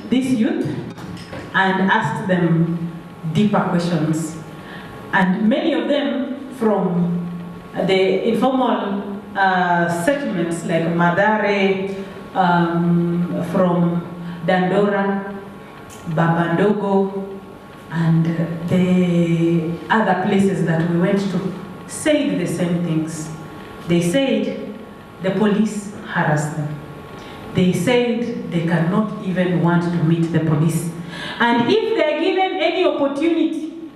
these youth and asked them deeper questions. And many of them from the informal settlements like Madare, from Dandora, Babandogo, and the other places that we went to said the same things. They said the police harassed them. They said they cannot even want to meet the police. And if they are given any opportunity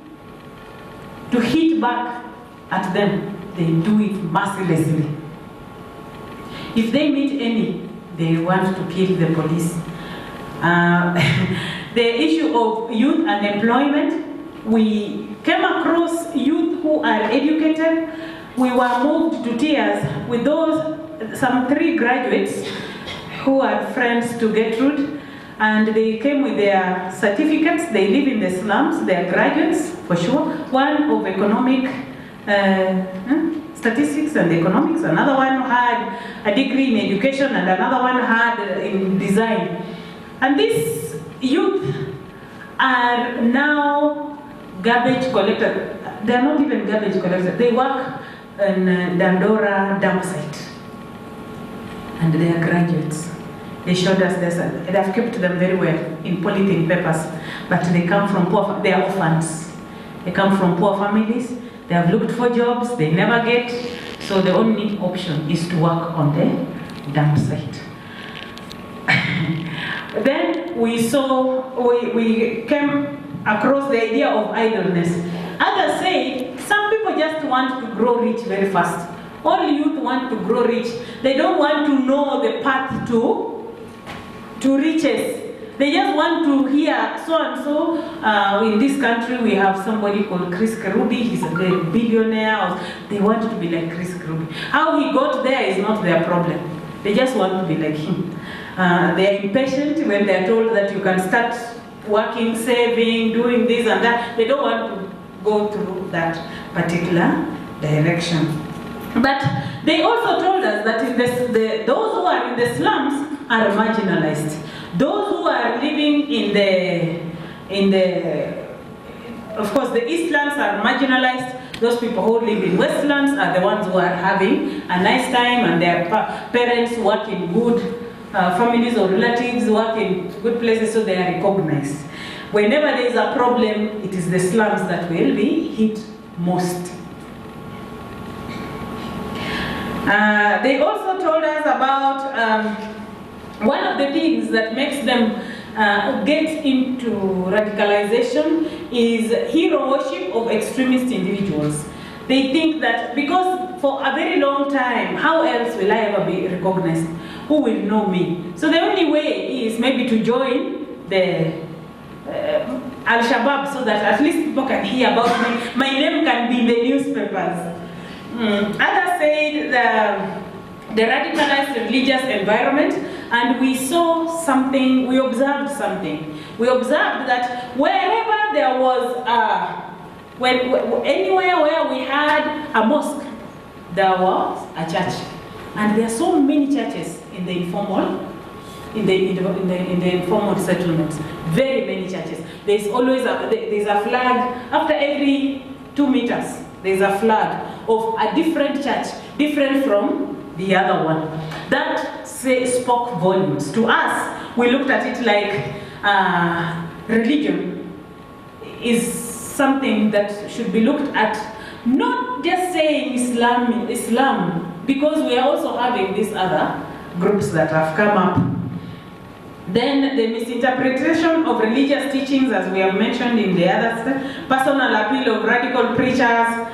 to hit back at them, they do it mercilessly. If they meet any, they want to kill the police. The issue of youth unemployment, we came across youth who are educated. We were moved to tears with some 3 graduates who are friends to Gertrude, and they came with their certificates. They live in the slums. They are graduates for sure. One of economic statistics and economics. Another one had a degree in education, and another one had in design. And these youth are now garbage collectors. They are not even garbage collectors. They work in Dandora dump site, and they are graduates. They showed us this, and I've kept them very well in polythene papers, but they come from poor, they are orphans. They come from poor families. They have looked for jobs, they never get, so the only option is to work on the dump site. Then we came across the idea of idleness. Others say some people just want to grow rich very fast. All youth want to grow rich. They don't want to know the path to riches. They just want to hear so and so. In this country, we have somebody called Chris Kerubi. He's a billionaire. They want to be like Chris Kerubi. How he got there is not their problem. They just want to be like him. They are impatient when they are told that you can start working, saving, doing this and that. They don't want to go through that particular direction. But they also told us that those who are in the slums are marginalized. Those who are living of course, the Eastlands are marginalized. Those people who live in Westlands are the ones who are having a nice time, and their parents work in good families or relatives work in good places, so they are recognized. Whenever there is a problem, it is the slums that will be hit most. They also told us about one of the things that makes them get into radicalization is hero worship of extremist individuals. They think that because for a very long time, how else will I ever be recognized? Who will know me? So the only way is maybe to join the Al-Shabaab, so that at least people can hear about me. My name can be in the newspapers. Others said the radicalized religious environment, and we saw something, we observed something. We observed that wherever there was, anywhere where we had a mosque, there was a church. And there are so many churches in the informal, in the informal settlements. Very many churches. There's always there's a flag after every 2 meters. There's a flag of a different church, different from the other one. That spoke volumes. To us, we looked at it like religion is something that should be looked at, not just saying Islam, because we are also having these other groups that have come up. Then the misinterpretation of religious teachings, as we have mentioned in the others, personal appeal of radical preachers,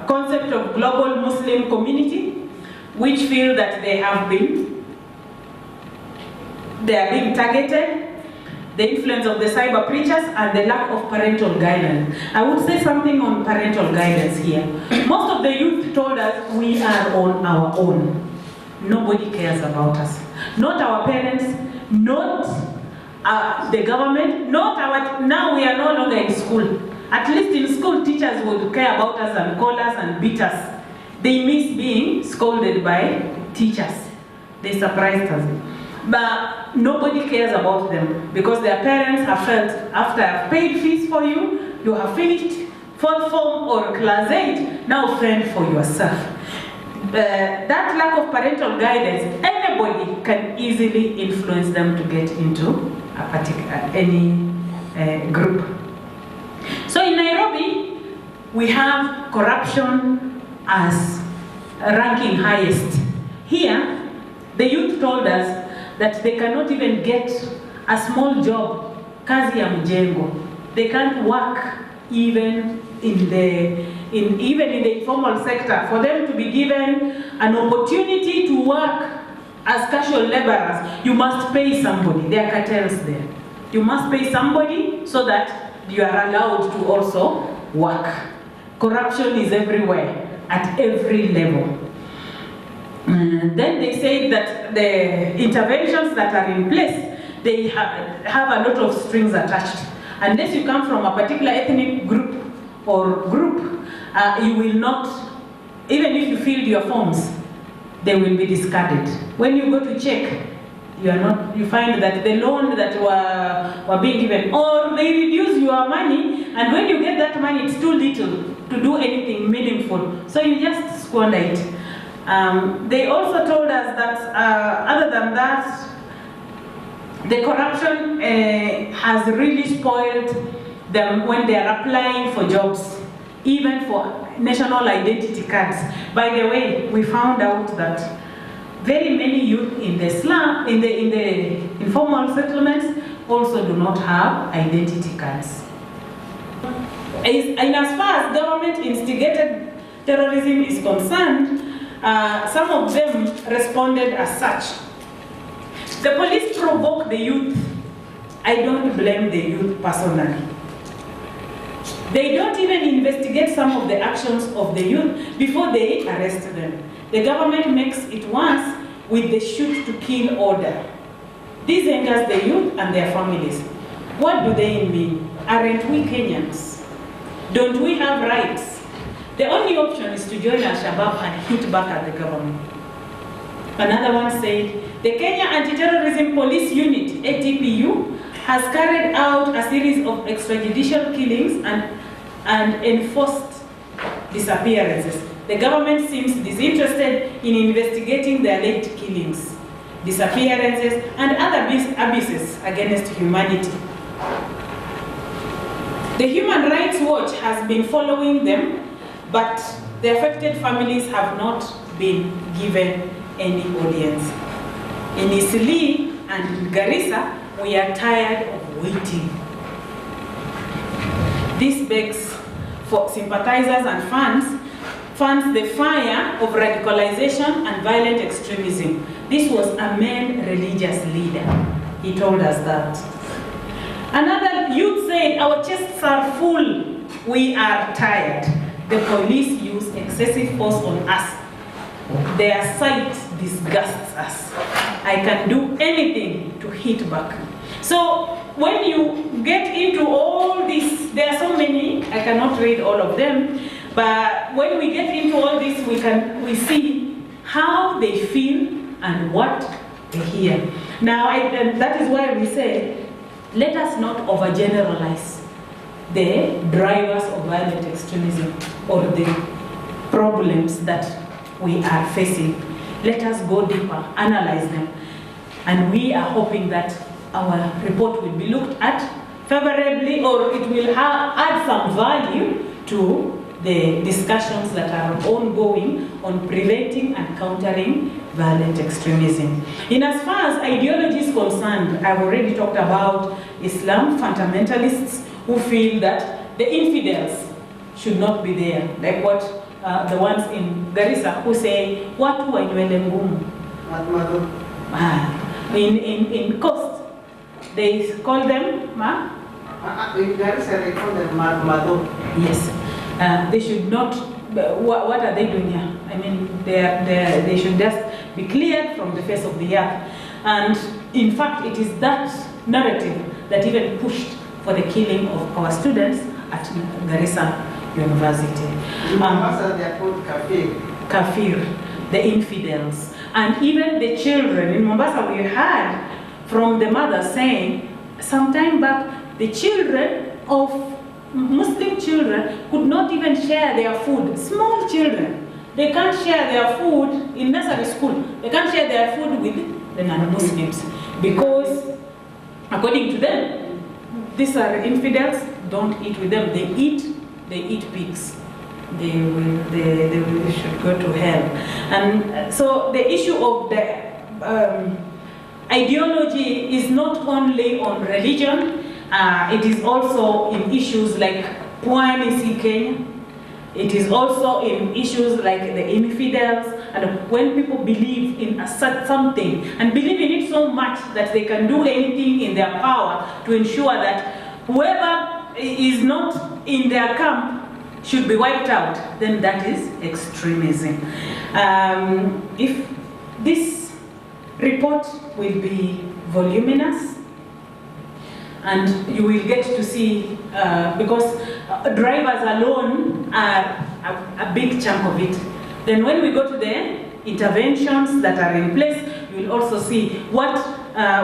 concept of global Muslim community, which feel that they are being targeted, the influence of the cyber preachers, and the lack of parental guidance. I would say something on parental guidance here. Most of the youth told us we are on our own. Nobody cares about us. Not our parents, not the government, not our, now we are no longer in school. At least in school, teachers would care about us and call us and beat us. They miss being scolded by teachers. They surprised us. But nobody cares about them because their parents have felt after I've paid fees for you, you have finished 4th form or class 8, now fend for yourself. That lack of parental guidance, anybody can easily influence them to get into a particular, any group. So in Nairobi, we have corruption as ranking highest. Here, the youth told us that they cannot even get a small job, kazi ya mjengo. They can't work even in the informal sector. For them to be given an opportunity to work as casual laborers, you must pay somebody. There are cartels there. You must pay somebody so that you are allowed to also work. Corruption is everywhere, at every level. Then they say that the interventions that are in place, they have a lot of strings attached. Unless you come from a particular ethnic group or group, you will not, even if you filled your forms, they will be discarded. When you go to check, you find that the loan that were being given, or they reduce your money, and when you get that money, it's too little to do anything meaningful. So you just squander it. They also told us that other than that, the corruption has really spoiled them when they are applying for jobs, even for national identity cards. By the way, we found out that very many youth in the slum, in the informal settlements, also do not have identity cards. And as far as government-instigated terrorism is concerned, some of them responded as such. The police provoked the youth. I don't blame the youth personally. They don't even investigate some of the actions of the youth before they arrest them. The government makes it once with the shoot to kill order. This angers the youth and their families. What do they mean? Aren't we Kenyans? Don't we have rights? The only option is to join Al-Shabaab and hit back at the government. Another one said, the Kenya Anti-Terrorism Police Unit, ATPU, has carried out a series of extrajudicial killings and enforced disappearances. The government seems disinterested in investigating the alleged killings, disappearances, and other abuses against humanity. The Human Rights Watch has been following them, but the affected families have not been given any audience. In Isli and Garissa, we are tired of waiting. This begs for sympathizers and fans the fire of radicalization and violent extremism. This was a main religious leader. He told us that. Another youth said, our chests are full, we are tired. The police use excessive force on us. Their sight disgusts us. I can do anything to hit back. So when you get into all this, there are so many, I cannot read all of them, but when we get into all this, we see how they feel and what they hear. Now, that is why we say, let us not overgeneralize the drivers of violent extremism or the problems that we are facing. Let us go deeper, analyze them. And we are hoping that our report will be looked at favorably, or it will add some value to the discussions that are ongoing on preventing and countering violent extremism. In as far as ideology is concerned, I've already talked about Islam fundamentalists who feel that the infidels should not be there, like what the ones in Garissa who say, watu wa nywele ngumu. In Coast, they call them in Garissa they call them Mado. Yes. They should not, what are they doing here? I mean, they should just be cleared from the face of the earth. And in fact, it is that narrative that even pushed for the killing of our students at Garissa University. In Mombasa, they are called Kafir, the infidels. And even the children. In Mombasa, we had from the mother saying, some time back, the children of Muslim children could not even share their food. Small children, they can't share their food in nursery school. They can't share their food with the non-Muslims because, according to them, these are infidels. Don't eat with them. They eat pigs. They should go to hell. And so the issue of the ideology is not only on religion. It is also in issues like Pwani si Kenya. It is also in issues like the infidels, and when people believe in something and believe in it so much that they can do anything in their power to ensure that whoever is not in their camp should be wiped out, then that is extremism. If this report will be voluminous, and you will get to see, because drivers alone are a big chunk of it. Then when we go to the interventions that are in place, you will also see what,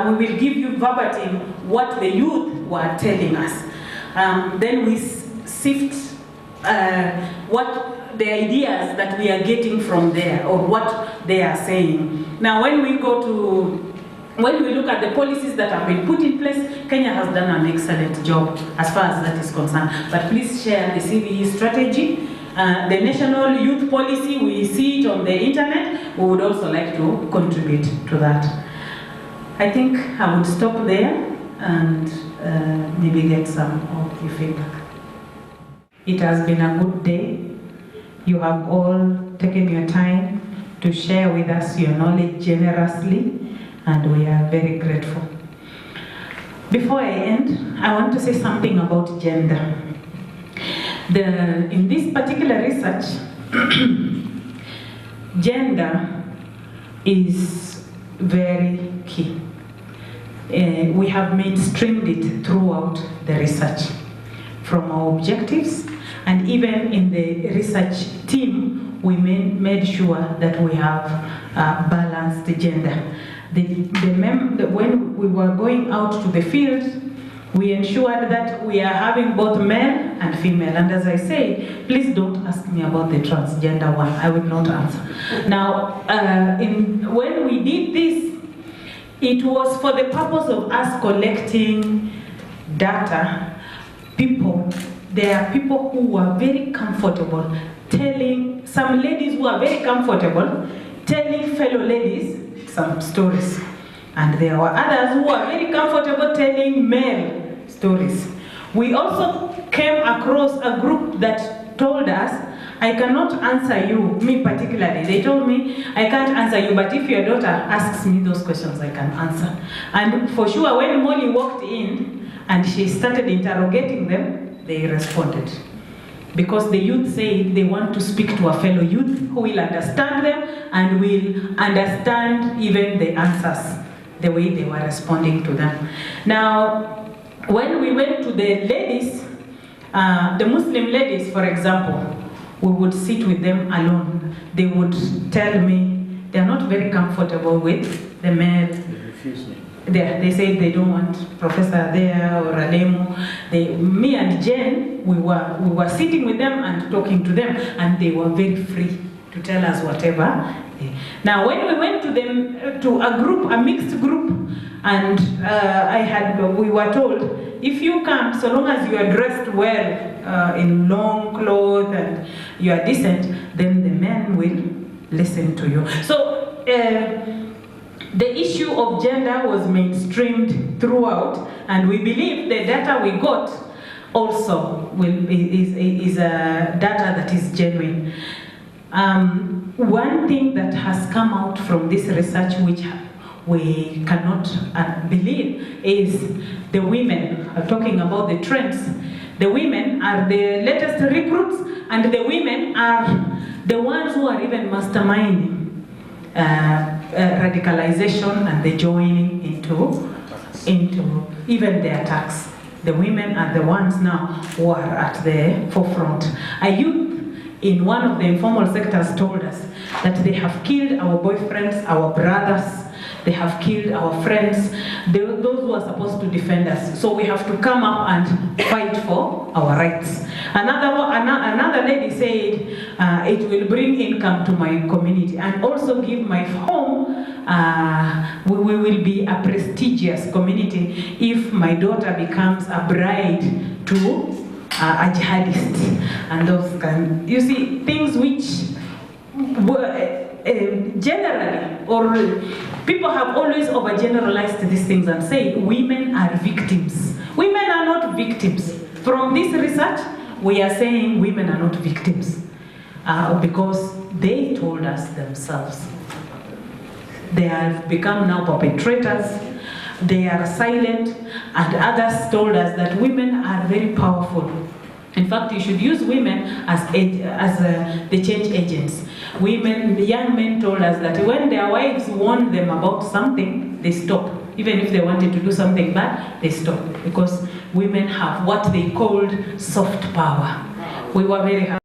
we will give you verbatim what the youth were telling us. Then we sift what the ideas that we are getting from there, or what they are saying. Now when we look at the policies that have been put in place, Kenya has done an excellent job as far as that is concerned. But please share the CVE strategy. The national youth policy, we see it on the internet. We would also like to contribute to that. I think I would stop there and maybe get some of your feedback. It has been a good day. You have all taken your time to share with us your knowledge generously, and we are very grateful. Before I end, I want to say something about gender. In this particular research, gender is very key. We have mainstreamed it throughout the research, from our objectives, and even in the research team, we made sure that we have balanced gender. When we were going out to the field, we ensured that we are having both male and female. And as I say, please don't ask me about the transgender one. I will not answer. Now, when we did this, it was for the purpose of us collecting data. There are people who were very comfortable telling, some ladies who are very comfortable telling fellow ladies some stories. And there were others who were very comfortable telling male stories. We also came across a group that told us, I cannot answer you, me particularly. They told me, I can't answer you, but if your daughter asks me those questions, I can answer. And for sure, when Molly walked in and she started interrogating them, they responded. Because the youth say they want to speak to a fellow youth who will understand them and will understand even the answers, the way they were responding to them. Now, when we went to the ladies, the Muslim ladies, for example, we would sit with them alone. They would tell me they're not very comfortable with the male. They refuse me. They say they don't want Professor there or Alemu. Me and Jen, we were sitting with them and talking to them, and they were very free to tell us whatever. Now, when we went to a group, a mixed group, and we were told, if you come, so long as you are dressed well in long clothes and you are decent, then the men will listen to you. So the issue of gender was mainstreamed throughout, and we believe the data we got also is a data that is genuine. One thing that has come out from this research, which we cannot believe, is the women. Talking about the trends, the women are the latest recruits, and the women are the ones who are even masterminding radicalization and the joining into even the attacks. The women are the ones now who are at the forefront. A youth in one of the informal sectors told us that they have killed our boyfriends, our brothers. They have killed our friends, those who are supposed to defend us. So we have to come up and fight for our rights. Another lady said, it will bring income to my community and also give my home. We will be a prestigious community if my daughter becomes a bride to a jihadist. And those kind, you see, things which were generally, or people have always overgeneralized these things and say women are victims. Women are not victims. From this research, we are saying women are not victims because they told us themselves. They have become now perpetrators. They are silent, and others told us that women are very powerful. In fact, you should use women as the change agents. Women, the young men told us that when their wives warn them about something, they stop. Even if they wanted to do something bad, they stop. Because women have what they called soft power. We were very happy.